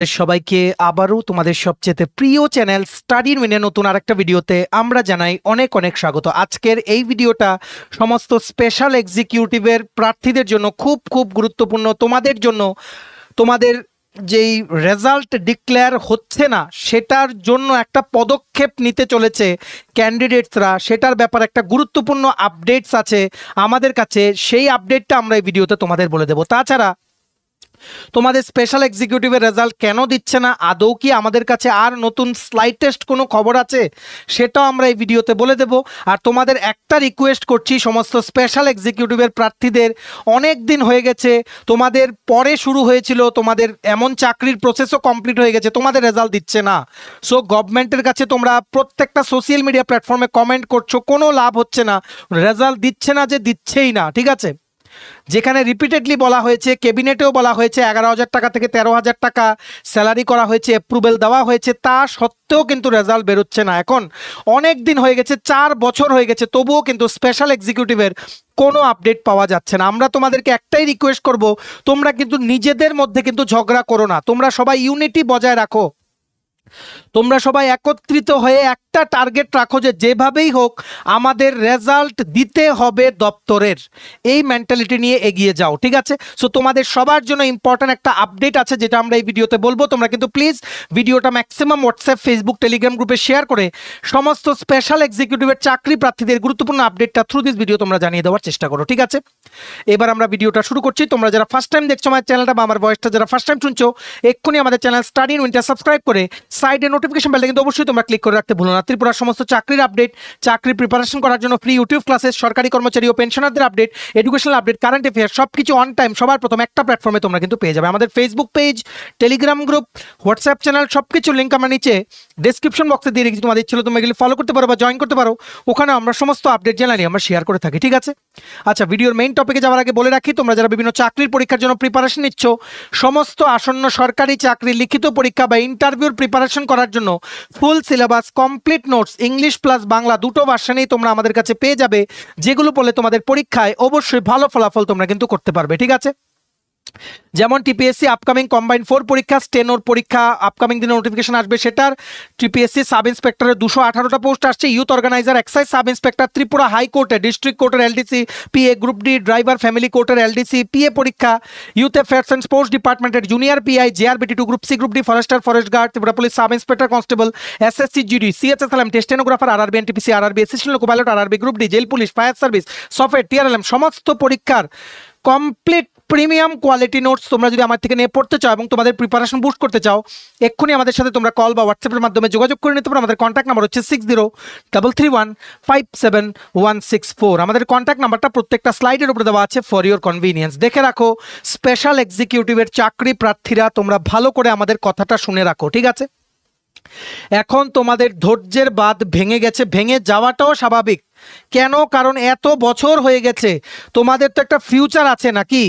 সবাইকে আবারও তোমাদের সবচেয়ে প্রিয় চ্যানেল স্টাডি উইনে নতুন আরেকটা ভিডিওতে আমরা জানাই অনেক অনেক স্বাগত। আজকের এই ভিডিওটা সমস্ত স্পেশাল এক্সিকিউটিভের প্রার্থীদের জন্য খুব খুব গুরুত্বপূর্ণ। তোমাদের জন্য তোমাদের যেই রেজাল্ট ডিক্লেয়ার হচ্ছে না সেটার জন্য একটা পদক্ষেপ নিতে চলেছে ক্যান্ডিডেটসরা, সেটার ব্যাপারে একটা গুরুত্বপূর্ণ আপডেটস আছে আমাদের কাছে, সেই আপডেটটা আমরা এই ভিডিওতে তোমাদের বলে দেবো। তাছাড়া তোমাদের স্পেশাল এক্সিকিউটিভের রেজাল্ট কেন দিচ্ছে না, আদৌ কি আমাদের কাছে আর নতুন স্লাইটেস্ট কোনো খবর আছে, সেটাও আমরা এই ভিডিওতে বলে দেব। আর তোমাদের একটা রিকোয়েস্ট করছি, সমস্ত স্পেশাল এক্সিকিউটিভের প্রার্থীদের অনেক দিন হয়ে গেছে, তোমাদের পরে শুরু হয়েছিল, তোমাদের এমন চাকরির প্রসেসও কমপ্লিট হয়ে গেছে, তোমাদের রেজাল্ট দিচ্ছে না। সো গভর্নমেন্টের কাছে তোমরা প্রত্যেকটা সোশ্যাল মিডিয়া প্ল্যাটফর্মে কমেন্ট করছো, কোনো লাভ হচ্ছে না, রেজাল্ট দিচ্ছে না যে দিচ্ছেই না, ঠিক আছে। যেখানে রিপিটেডলি বলা হয়েছে, ক্যাবিনেটেও বলা হয়েছে 11,000 টাকা থেকে 13,000 টাকা স্যালারি করা হয়েছে, অ্যাপ্রুভেল দেওয়া হয়েছে, তা সত্ত্বেও কিন্তু রেজাল্ট বেরোচ্ছে না। এখন অনেক দিন হয়ে গেছে, 4 বছর হয়ে গেছে, তবুও কিন্তু স্পেশাল এক্সিকিউটিভের কোনো আপডেট পাওয়া যাচ্ছে না। আমরা তোমাদেরকে একটাই রিকোয়েস্ট করব, তোমরা কিন্তু নিজেদের মধ্যে কিন্তু ঝগড়া করো না, তোমরা সবাই ইউনিটি বজায় রাখো, তোমরা সবাই একত্রিত হয়ে একটা টার্গেট রাখো যে যেভাবেই হোক আমাদের রেজাল্ট দিতে হবে দপ্তরের, এই মেন্টালিটি নিয়ে এগিয়ে যাও, ঠিক আছে। সো তোমাদের সবার জন্য ইম্পর্ট্যান্ট একটা আপডেট আছে যেটা আমরা এই ভিডিওতে বলবো। তোমরা কিন্তু প্লিজ ভিডিওটা ম্যাক্সিমাম হোয়াটসঅ্যাপ, ফেসবুক, টেলিগ্রাম গ্রুপে শেয়ার করে সমস্ত স্পেশাল এক্সিকিউটিভের চাকরি প্রার্থীদের গুরুত্বপূর্ণ আপডেটটা থ্রু দিস ভিডিও তোমরা জানিয়ে দেওয়ার চেষ্টা করো, ঠিক আছে। এবার আমরা ভিডিওটা শুরু করছি। তোমরা যারা ফার্স্ট টাইম দেখছো আমার চ্যানেলটা বা আমার ভয়েসটা যারা ফার্স্ট টাইম শুনছো, এক্ষুনি আমাদের channel study in winter subscribe করে সাইডে নোটিফিকেশন বেলটা কিন্তু অবশ্যই তোমরা ক্লিক করে রাখতে ভুলো না। ত্রিপুরার সমস্ত চাকরির আপডেট, চাকরি প্রিপারেশন করার জন্য ফ্রি ইউটিউব ক্লাসেস, সরকারি কর্মচারী ও পেনশনারদের update, educational update, current affairs সবকিছু অন টাইম সবার প্রথম একটা প্ল্যাটফর্মে তোমরা কিন্তু পেয়ে যাবে। আমাদের Facebook page, Telegram group, WhatsApp channel সবকিছু লিঙ্ক আমরা নিচে ডেসক্রিপশন বক্সে দিয়ে রেখেছি, তোমাদের ছিল তোমরা এগুলি ফলো করতে পারো বা জয়েন করতে পারো, ওখানে আমরা সমস্ত আপডেট জানালি আমরা শেয়ার করে থাকি, ঠিক আছে। আচ্ছা, ভিডিওর মেইন টপিকে যাওয়ার আগে বলে রাখি, তোমরা যারা বিভিন্ন চাকরির পরীক্ষার জন্য প্রিপারেশন নিচ্ছ, সমস্ত আসন্ন সরকারি চাকরি লিখিত পরীক্ষা বা ইন্টারভিউর প্রিপারেশন করার জন্য full syllabus, complete notes, English plus Bangla দুটো ভার্সনেই তোমরা আমাদের কাছে পেয়ে যাবে, যেগুলো পড়লে তোমাদের পরীক্ষায় অবশ্যই ভালো ফলাফল তোমরা কিন্তু করতে পারবে, ঠিক আছে। যেমন টিপিএসসি আপকামিং কম্বাইন্ড 4 পরীক্ষা, স্টেনোর পরীক্ষা আপকামিং দিনে নোটিফিকেশন আসবে, সেটার টিপিএসসি সাব ইন্সপেক্টরের 218টা পোস্ট আসছে, youth organiser, excise sub inspector, Tripura হাইকোর্টের, ডিস্ট্রিক্ট কোর্টের LDC PA, group D driver, family কোর্টের এলডিসি পিএ পরীক্ষা, ইউথ অ্যাফেয়ার্স অ্যান্ড স্পোর্টস ডিপার্টমেন্টের জুনিয়র পিআই, জেআরবিটি2, group C, group D forester, forest guard, Tripura police sub inspector constable, SSC GD, সিএচএসএলএম, stenographer, RRB, NTPC, RRB, assistant loco pilot, RRB, group D, jail police, fire service, software, TRLM সমস্ত পরীক্ষার complete premium quality notes তোমরা যদি আমার থেকে নিয়ে পড়তে চাও এবং তোমাদের প্রিপারেশন বুস্ট করতে চাও, এক্ষুনি আমাদের সাথে তোমরা কল বা হোয়াটসঅ্যাপের মাধ্যমে যোগাযোগ করে নিতে পারো। আমাদের কন্ট্যাক্ট নাম্বার হচ্ছে 6033157164। আমাদের কন্ট্যাক্ট নাম্বারটা প্রত্যেকটা স্লাইডের উপরে দেওয়া আছে ফর ইউর কনভিনিয়েন্স। দেখে রাখো, স্পেশাল এক্সিকিউটিভের চাকরি প্রার্থীরা তোমরা ভালো করে আমাদের কথাটা শুনে রাখো, ঠিক আছে। এখন তোমাদের ধৈর্যের বাঁধ ভেঙে গেছে, ভেঙে যাওয়াটাও স্বাভাবিক। কেন? কারণ এত বছর হয়ে গেছে, তোমাদের তো একটা ফিউচার আছে নাকি।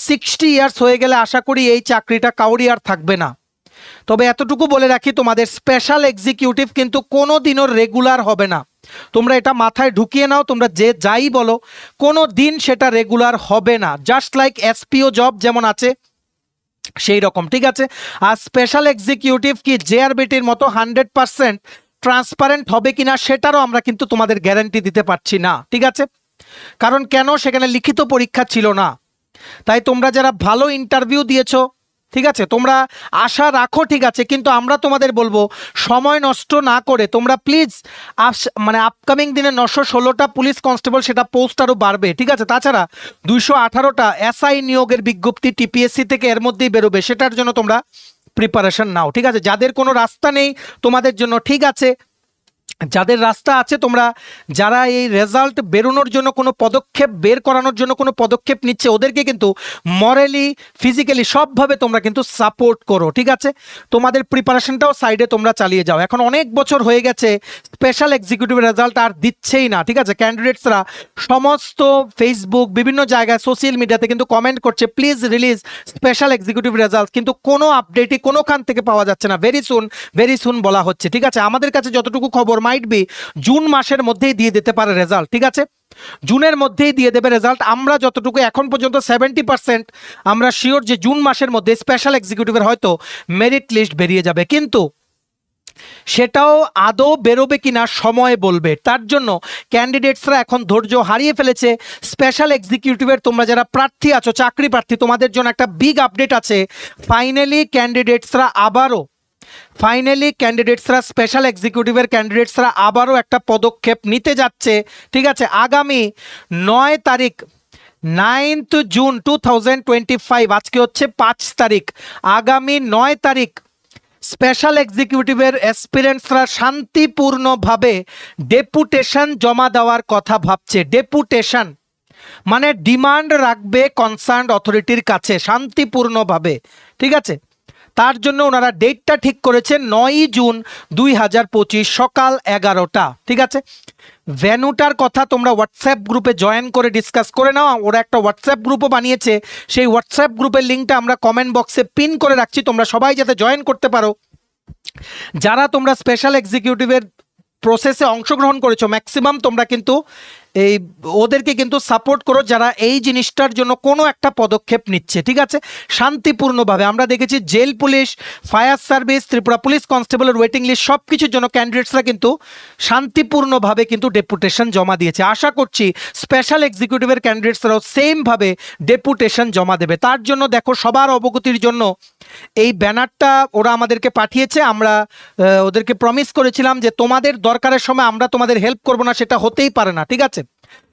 60 ইয়ার্স হয়ে গেলে আশা করি এই চাকরিটা কাউরি আর থাকবে না। তবে এতটুকু বলে রাখি, তোমাদের স্পেশাল এক্সিকিউটিভ কিন্তু কোনো দিনও রেগুলার হবে না, তোমরা এটা মাথায় ঢুকিয়ে নাও। তোমরা যে যাই বলো, কোনো দিন সেটা রেগুলার হবে না। জাস্ট লাইক এসপিও জব যেমন আছে সেই রকম, ঠিক আছে। আর স্পেশাল এক্সিকিউটিভ কি জেআরবিটির মতো 100% ট্রান্সপারেন্ট হবে কিনা সেটারও আমরা কিন্তু তোমাদের গ্যারান্টি দিতে পারছি না, ঠিক আছে। কারণ কেন? সেখানে লিখিত পরীক্ষা ছিল না। তাই তোমরা যারা ভালো ইন্টারভিউ দিয়েছো, ঠিক আছে, তোমরা আশা রাখো, ঠিক আছে, কিন্তু আমরা তোমাদের বলবো সময় নষ্ট না করে তোমরা প্লিজ আপকামিং দিনে 916টা পুলিশ কনস্টেবল সেটা পোস্ট আরও বাড়বে, ঠিক আছে। তাছাড়া 218টা এসআই নিয়োগের বিজ্ঞপ্তি টিপিএসসি থেকে এর মধ্যেই বেরোবে, সেটার জন্য তোমরা প্রিপারেশন নাও, ঠিক আছে। যাদের কোনো রাস্তা নেই তোমাদের জন্য, ঠিক আছে, যাদের রাস্তা আছে, তোমরা যারা এই রেজাল্ট বেরোনোর জন্য কোনো পদক্ষেপ বের করানোর জন্য কোনো পদক্ষেপ নিচ্ছে, ওদেরকে কিন্তু মরালি, ফিজিক্যালি সবভাবে তোমরা কিন্তু সাপোর্ট করো, ঠিক আছে। তোমাদের প্রিপারেশনটাও সাইডে তোমরা চালিয়ে যাও। এখন অনেক বছর হয়ে গেছে, স্পেশাল এক্সিকিউটিভ রেজাল্ট আর দিচ্ছেই না, ঠিক আছে। ক্যান্ডিডেটসরা সমস্ত ফেসবুক, বিভিন্ন জায়গায় সোশ্যাল মিডিয়াতে কিন্তু কমেন্ট করছে please release special executive result, কিন্তু কোনো আপডেটই কোনোখান থেকে পাওয়া যাচ্ছে না। ভেরি সুন বলা হচ্ছে, ঠিক আছে। আমাদের কাছে যতটুকু খবর মাইট বি জুন মাসের মধ্যেই দিয়ে দিতে পারে রেজাল্ট, ঠিক আছে, জুনের মধ্যেই দিয়ে দেবে রেজাল্ট। আমরা যতটুকু এখন পর্যন্ত 70% আমরা শিওর যে জুন মাসের মধ্যে স্পেশাল এক্সিকিউটিভের হয়তো মেরিট লিস্ট বেরিয়ে যাবে, কিন্তু সেটাও আদৌ বেরোবে কিনা সময় বলবে। তার জন্য ক্যান্ডিডেটসরা এখন ধৈর্য হারিয়ে ফেলেছে। স্পেশাল এক্সিকিউটিভের তোমরা যারা প্রার্থী আছো, চাকরি প্রার্থী, তোমাদের জন্য একটা বিগ আপডেট আছে। ফাইনালি ক্যান্ডিডেটসরা স্পেশাল এক্সিকিউটিভের ক্যান্ডিডেটসরা আবারও একটা পদক্ষেপ নিতে যাচ্ছে, ঠিক আছে। আগামী 9 তারিখ 9th জুন 2025, আজকে হচ্ছে 5 তারিখ, আগামী 9 তারিখ স্পেশাল এক্সিকিউটিভের অ্যাসপিরেন্টসরা শান্তিপূর্ণভাবে ডেপুটেশন জমা দেওয়ার কথা ভাবছে। ডেপুটেশন মানে ডিমান্ড রাখবে কনসার্নড অথরিটির কাছে শান্তিপূর্ণভাবে, ঠিক আছে। তার জন্য ওনারা ডেটটা ঠিক করেছে 9 জুন 2025 সকাল 11টা, ঠিক আছে। ভেন্যুটার কথা তোমরা হোয়াটসঅ্যাপ গ্রুপে জয়েন করে ডিসকাস করে নাও। ওরা একটা হোয়াটসঅ্যাপ গ্রুপও বানিয়েছে, সেই হোয়াটসঅ্যাপ গ্রুপের লিঙ্কটা আমরা কমেন্ট বক্সে পিন করে রাখছি, তোমরা সবাই যাতে জয়েন করতে পারো। যারা তোমরা স্পেশাল এক্সিকিউটিভের প্রসেসে অংশগ্রহণ করেছো ম্যাক্সিমাম তোমরা কিন্তু এই ওদেরকে কিন্তু সাপোর্ট করো যারা এই জিনিসটার জন্য কোনো একটা পদক্ষেপ নিচ্ছে, ঠিক আছে, শান্তিপূর্ণভাবে। আমরা দেখেছি jail police, fire service, Tripura police কনস্টেবলের ওয়েটিং লিস্ট সব কিছুর জন্য ক্যান্ডিডেটসরা কিন্তু শান্তিপূর্ণভাবে কিন্তু ডেপুটেশন জমা দিয়েছে। আশা করছি স্পেশাল এক্সিকিউটিভের ক্যান্ডিডেটসরাও সেমভাবে ডেপুটেশন জমা দেবে। তার জন্য দেখো সবার অবগতির জন্য এই ব্যানারটা ওরা আমাদেরকে পাঠিয়েছে। আমরা ওদেরকে প্রমিস করেছিলাম যে তোমাদের দরকারের সময় আমরা তোমাদের হেল্প করব না, সেটা হতেই পারে না, ঠিক আছে।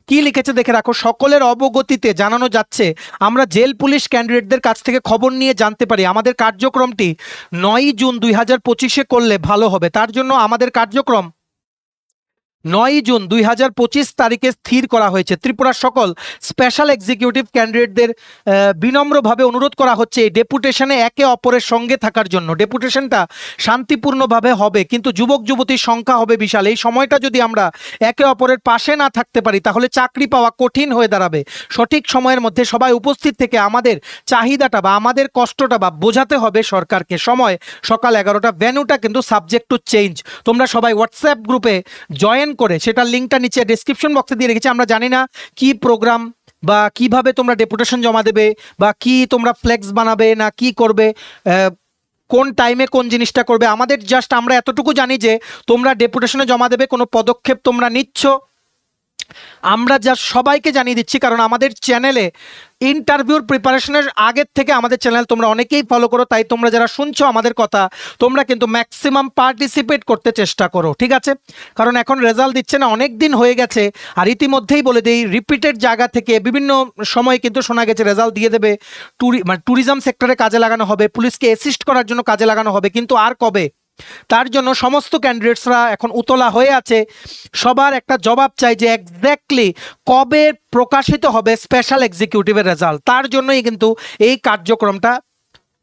কি লিখেছে দেখে রাখো। সকলের অবগতিতে জানানো যাচ্ছে, আমরা জেল পুলিশ ক্যান্ডিডেটদের কাছ থেকে খবর নিয়ে জানতে পারি আমাদের কার্যক্রমটি 9 জুন 2025 করলে ভালো হবে। তার জন্য আমাদের কার্যক্রম 9 জুন 2025 তারিখে স্থির করা হয়েছে। ত্রিপুরার সকল স্পেশাল এক্সিকিউটিভ ক্যান্ডিডেটদের বিনম্রভাবে অনুরোধ করা হচ্ছে এই ডেপুটেশনে একে অপরের সঙ্গে থাকার জন্য। ডেপুটেশনটা শান্তিপূর্ণভাবে হবে, কিন্তু যুবক যুবতীর সংখ্যা হবে বিশাল। এই সময়টা যদি আমরা একে অপরের পাশে না থাকতে পারি তাহলে চাকরি পাওয়া কঠিন হয়ে দাঁড়াবে। সঠিক সময়ের মধ্যে সবাই উপস্থিত থেকে আমাদের চাহিদাটা বা আমাদের কষ্টটা বা বোঝাতে হবে সরকারকে। সময় সকাল 11টা। ভেন্যুটা কিন্তু সাবজেক্ট টু চেঞ্জ। তোমরা সবাই হোয়াটসঅ্যাপ গ্রুপে জয়েন করে সেটার লিঙ্কটা নিচে ডেসক্রিপশন বক্সে দিয়ে রেখেছি। আমরা জানি না কি প্রোগ্রাম বা কিভাবে তোমরা ডেপুটেশন জমা দেবে বা কি তোমরা ফ্লেক্স বানাবে না কি করবে, কোন টাইমে কোন জিনিসটা করবে। আমাদের জাস্ট আমরা এতটুকু জানি যে তোমরা ডেপুটেশনে জমা দেবে, কোনো পদক্ষেপ তোমরা নিচ্ছ আমরা যা সবাইকে জানিয়ে দিচ্ছি, কারণ আমাদের চ্যানেলে ইন্টারভিউর প্রিপারেশনের আগের থেকে আমাদের চ্যানেল তোমরা অনেকেই ফলো করো, তাই তোমরা যারা শুনছো আমাদের কথা তোমরা কিন্তু ম্যাক্সিমাম পার্টিসিপেট করতে চেষ্টা করো, ঠিক আছে। কারণ এখন রেজাল্ট দিচ্ছে না, অনেক দিন হয়ে গেছে। আর ইতিমধ্যেই বলে দিই, রিপিটেড জায়গা থেকে বিভিন্ন সময় কিন্তু শোনা গেছে রেজাল্ট দিয়ে দেবে, ট্যুরিজম সেক্টরে কাজে লাগানো হবে, পুলিশকে অ্যাসিস্ট করার জন্য কাজে লাগানো হবে, কিন্তু আর কবে। তার জন্য সমস্ত ক্যান্ডিডেটসরা এখন উতলা হয়ে আছে। সবার একটা জবাব চাই যে এক্স্যাক্টলি কবে প্রকাশিত হবে স্পেশাল এক্সিকিউটিভের রেজাল্ট। তার জন্যই কিন্তু এই কার্যক্রমটা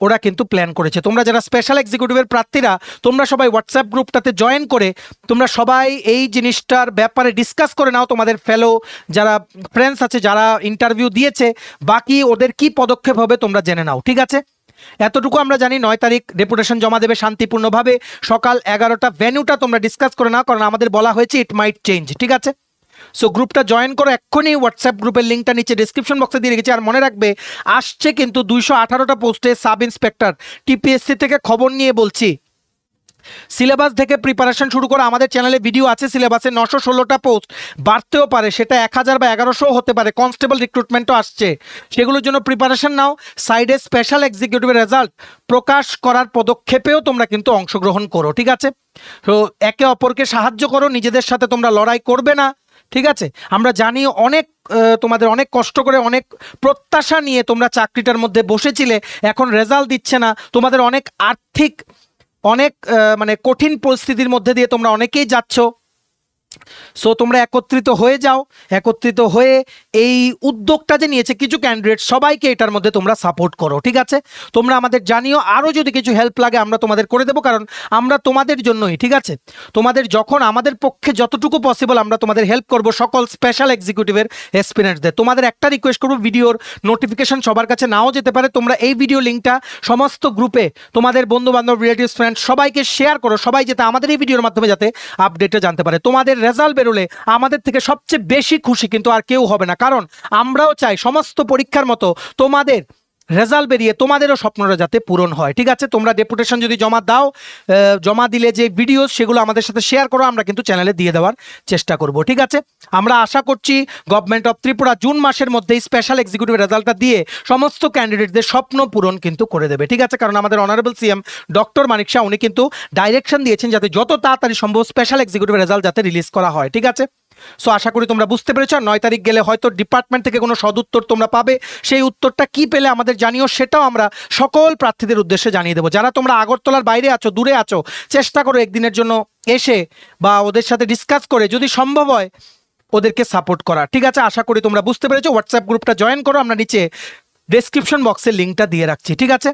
ওরা কিন্তু প্ল্যান করেছে। তোমরা যারা স্পেশাল এক্সিকিউটিভের প্রার্থীরা তোমরা সবাই হোয়াটসঅ্যাপ গ্রুপটাতে জয়েন করে তোমরা সবাই এই জিনিসটার ব্যাপারে ডিসকাস করে নাও। তোমাদের ফেলো যারা ফ্রেন্ডস আছে যারা ইন্টারভিউ দিয়েছে, বাকি ওদের কি পদক্ষেপ হবে তোমরা জেনে নাও, ঠিক আছে। এতটুকু আমরা জানি 9 তারিখ ডেপুটেশন জমা দেবে শান্তিপূর্ণভাবে সকাল 11টা। ভেন্যুটা তোমরা ডিসকাস করে নাও, কারণ আমাদের বলা হয়েছে ইট মাইট চেঞ্জ, ঠিক আছে। সো গ্রুপটা জয়েন করো এক্ষুনি। হোয়াটসঅ্যাপ গ্রুপের লিঙ্কটা নিচে ডিসক্রিপশন বক্সে দিয়ে রেখেছি। আর মনে রাখবে আসছে কিন্তু 218টা পোস্টে সাব ইন্সপেক্টর টিপিএসসি থেকে খবর নিয়ে বলছি। সিলেবাস থেকে প্রিপারেশন শুরু করে আমাদের চ্যানেলে ভিডিও আছে। সিলেবাসে 916টা পোস্ট বাড়তেও পারে, সেটা 1000 বা 1100 হতে পারে। কনস্টেবল রিক্রুটমেন্টও আসছে, সেগুলোর জন্য প্রিপারেশন নাও। সাইডে স্পেশাল এক্সিকিউটিভের রেজাল্ট প্রকাশ করার পদক্ষেপেও তোমরা কিন্তু অংশগ্রহণ করো, ঠিক আছে। তো একে অপরকে সাহায্য করো, নিজেদের সাথে তোমরা লড়াই করবে না, ঠিক আছে। আমরা জানি অনেক তোমাদের অনেক কষ্ট করে অনেক প্রত্যাশা নিয়ে তোমরা চাকরিটার মধ্যে বসেছিলে, এখন রেজাল্ট দিচ্ছে না। তোমাদের অনেক আর্থিক অনেক মানে কঠিন পরিস্থিতির মধ্যে দিয়ে তোমরা অনেকেই যাচ্ছ। সো তোমরা একত্রিত হয়ে যাও, একত্রিত হয়ে এই উদ্যোগটা যে নিয়েছে কিছু ক্যান্ডিডেট, সবাইকে এটার মধ্যে তোমরা সাপোর্ট করো, ঠিক আছে? তোমরা আমাদের জানিও, আরও যদি কিছু হেল্প লাগে আমরা তোমাদের করে দেবো, কারণ আমরা তোমাদের জন্যই, ঠিক আছে? তোমাদের যখন আমাদের পক্ষে যতটুকু পসিবল আমরা তোমাদের হেল্প করব, সকল স্পেশাল এক্সিকিউটিভের এসপিরেন্টসদের। তোমাদের একটা রিকোয়েস্ট করবো, ভিডিওর নোটিফিকেশন সবার কাছে নাও যেতে পারে, তোমরা এই ভিডিও লিঙ্কটা সমস্ত গ্রুপে তোমাদের বন্ধু বান্ধব, রিলেটিভস, ফ্রেন্ড সবাইকে শেয়ার করো, সবাই যাতে আমাদের এই ভিডিওর মাধ্যমে যাতে আপডেটটা জানতে পারে। তোমাদের রেজাল্ট বেরোলে আমাদের থেকে সবচেয়ে বেশি খুশি কিন্তু আর কেউ হবে না, কারণ আমরাও চাই সমস্ত পরীক্ষার মতো তোমাদের রেজাল্ট বেরিয়ে তোমাদেরও স্বপ্নটা যাতে পূরণ হয়, ঠিক আছে? তোমরা ডেপুটেশন যদি জমা দাও, জমা দিলে যে ভিডিও সেগুলো আমাদের সাথে শেয়ার করো, আমরা কিন্তু চ্যানেলে দিয়ে দেওয়ার চেষ্টা করব, ঠিক আছে? আমরা আশা করছি গভর্নমেন্ট অফ ত্রিপুরা জুন মাসের মধ্যেই স্পেশাল এক্সিকিউটিভ রেজাল্টটা দিয়ে সমস্ত ক্যান্ডিডেটদের স্বপ্ন পূরণ কিন্তু করে দেবে, ঠিক আছে? কারণ আমাদের অনারেবল সিএম ডক্টর মানিক শাহ উনি কিন্তু ডাইরেকশন দিয়েছেন যাতে যত তাড়াতাড়ি সম্ভব স্পেশাল এক্সিকিউটিভ রেজাল্ট যাতে রিলিজ করা হয়, ঠিক আছে? সো আশা করি তোমরা বুঝতে পেরেছো। 9 তারিখ গেলে হয়তো ডিপার্টমেন্ট থেকে কোনো সদুত্তর তোমরা পাবে, সেই উত্তরটা কি পেলে আমাদের জানিও, সেটাও আমরা সকল প্রার্থীদের উদ্দেশ্যে জানিয়ে দেবো। যারা তোমরা আগরতলার বাইরে আছো, দূরে আছো, চেষ্টা করো একদিনের জন্য এসে বা ওদের সাথে ডিসকাস করে যদি সম্ভব হয় ওদেরকে সাপোর্ট করা, ঠিক আছে? আশা করি তোমরা বুঝতে পেরেছো। হোয়াটসঅ্যাপ গ্রুপটা জয়েন করো, আমরা নিচে ডেসক্রিপশন বক্সে লিঙ্কটা দিয়ে রাখছি, ঠিক আছে?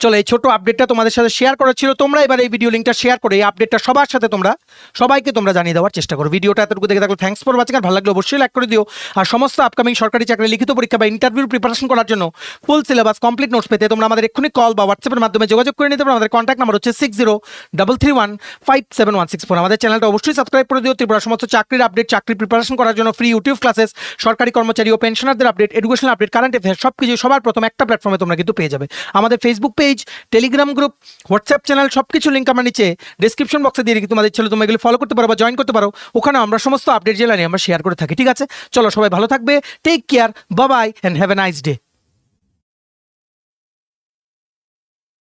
চলো, এই ছোট আপডেটটা তোমাদের সাথে শেয়ার করা ছিল। তোমরা এবার এই ভিডিও লিঙ্কটা শেয়ার করে এই আপডেটটা সবার সাথে সবাইকে তোমরা জানিয়ে দেওয়ার চেষ্টা করো। ভিডিওটা এতটুকু দেখে থাকলে থ্যাঙ্কস ফর ওয়াচিং, আর ভালো লাগলে অবশ্যই লাইক করে দিও। আর সমস্ত আপকামিং সরকারি চাকরি লিখিত পরীক্ষা বা ইন্টারভিউ প্রিপারেশন করার জন্য ফুল সিলেবাস কমপ্লিট নোটস পেতে তোমরা আমাদের এক্ষুনি কল বা হোয়াটসঅ্যাপের মাধ্যমে যোগাযোগ করে নিতে পারো। আমাদের কন্ট্যাক্ট নাম্বার হচ্ছে 6033157164। আমাদের চ্যানেলটা অবশ্যই সাবস্ক্রাইব করে দিও। ত্রিপুরা সমস্ত চাকরির আপডেট, চাকরি প্রিপারেশন করার জন্য ফ্রি ইউটিউব ক্লাসেস, সরকারি কর্মচারী ও পেনশনারদের update, educational update, current affairs সবকিছু সবার প্রথম একটা প্ল্যাটফর্মে তোমরা কিন্তু পেয়ে যাবে। আমাদের Facebook page, Telegram group, WhatsApp channel সবকিছু লিঙ্ক আমরা নিচে ডেসক্রিপশন বক্সে দিয়ে রেখে তোমাদের ছিল, তোমরা এগুলো ফলো করতে পারো বা জয়েন করতে পারো। ওখানে আমরা সমস্ত আপডেট জেলা নিয়ে আমরা শেয়ার করে থাকি, ঠিক আছে? চলো, সবাই ভালো থাকবে, take care, bye bye, and have a nice day.